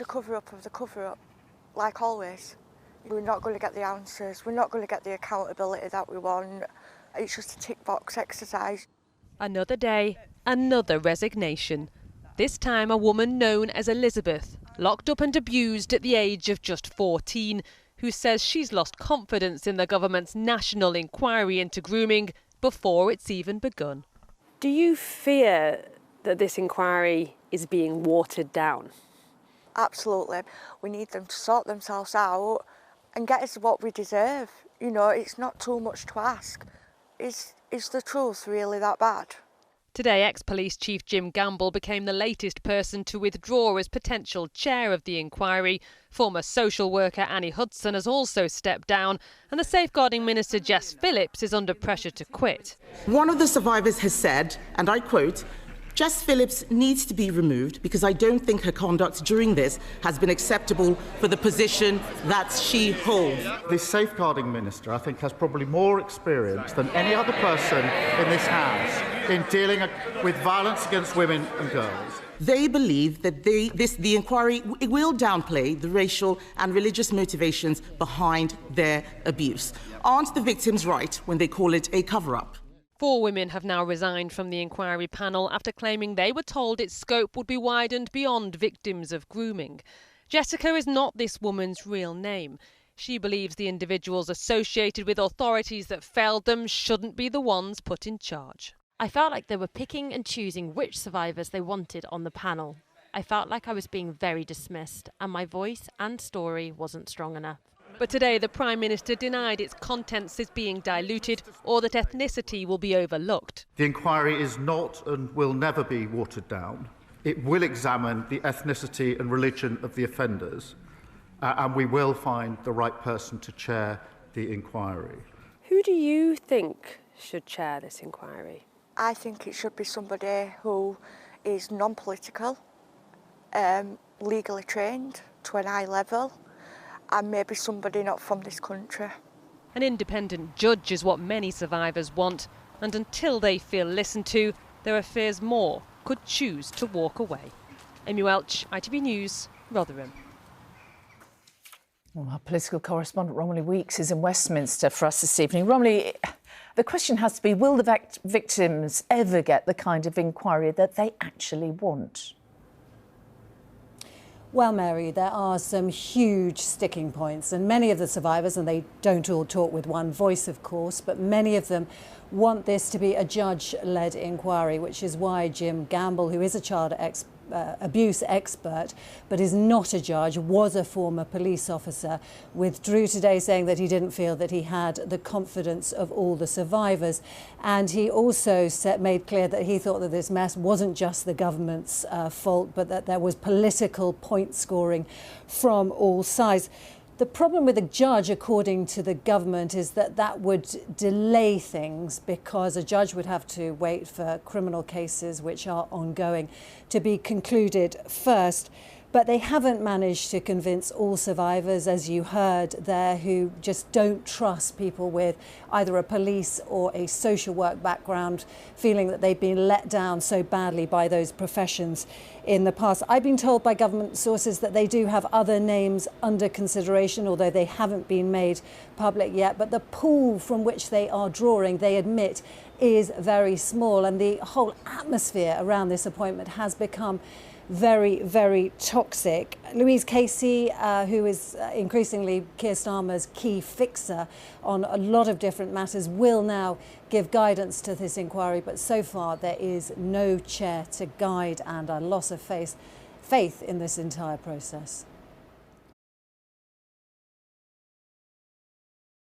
The cover-up of the cover-up, like always. We're not going to get the answers, we're not going to get the accountability that we want. It's just a tick-box exercise. Another day, another resignation. This time a woman known as Elizabeth, locked up and abused at the age of just 14, who says she's lost confidence in the government's national inquiry into grooming before it's even begun. Do you fear that this inquiry is being watered down? Absolutely. We need them to sort themselves out and get us what we deserve. You know, it's not too much to ask. Is the truth really that bad? Today, ex-police chief Jim Gamble became the latest person to withdraw as potential chair of the inquiry. Former social worker Annie Hudson has also stepped down, and the safeguarding minister Jess Phillips is under pressure to quit. One of the survivors has said, and I quote, "Jess Phillips needs to be removed because I don't think her conduct during this has been acceptable for the position that she holds." The safeguarding minister, I think, has probably more experience than any other person in this House in dealing with violence against women and girls. They believe that the inquiry will downplay the racial and religious motivations behind their abuse. Aren't the victims right when they call it a cover-up? 4 women have now resigned from the inquiry panel after claiming they were told its scope would be widened beyond victims of grooming. Jessica is not this woman's real name. She believes the individuals associated with authorities that failed them shouldn't be the ones put in charge. I felt like they were picking and choosing which survivors they wanted on the panel. I felt like I was being very dismissed and my voice and story wasn't strong enough. But today the Prime Minister denied its contents is being diluted or that ethnicity will be overlooked. The inquiry is not and will never be watered down. It will examine the ethnicity and religion of the offenders, and we will find the right person to chair the inquiry. Who do you think should chair this inquiry? I think it should be somebody who is non-political, legally trained to an high level, and maybe somebody not from this country. An independent judge is what many survivors want, and until they feel listened to, there are fears more could choose to walk away. Amy Welch, ITV News, Rotherham. Well, our political correspondent Romilly Weeks is in Westminster for us this evening. Romilly, the question has to be, will the victims ever get the kind of inquiry that they actually want? Well, Mary, there are some huge sticking points, and many of the survivors, and they don't all talk with one voice, of course, but many of them want this to be a judge-led inquiry, which is why Jim Gamble, who is a child abuse expert but is not a judge, was a former police officer, withdrew today saying that he didn't feel that he had the confidence of all the survivors. And he also made clear that he thought that this mess wasn't just the government's fault, but that there was political point scoring from all sides. The problem with a judge, according to the government, is that that would delay things because a judge would have to wait for criminal cases which are ongoing to be concluded first. But they haven't managed to convince all survivors, as you heard there, who just don't trust people with either a police or a social work background, feeling that they've been let down so badly by those professions in the past. I've been told by government sources that they do have other names under consideration, although they haven't been made public yet. But the pool from which they are drawing, they admit, is very small. And the whole atmosphere around this appointment has become very, very toxic. Louise Casey, who is increasingly Keir Starmer's key fixer on a lot of different matters, will now give guidance to this inquiry, but so far there is no chair to guide and a loss of faith in this entire process.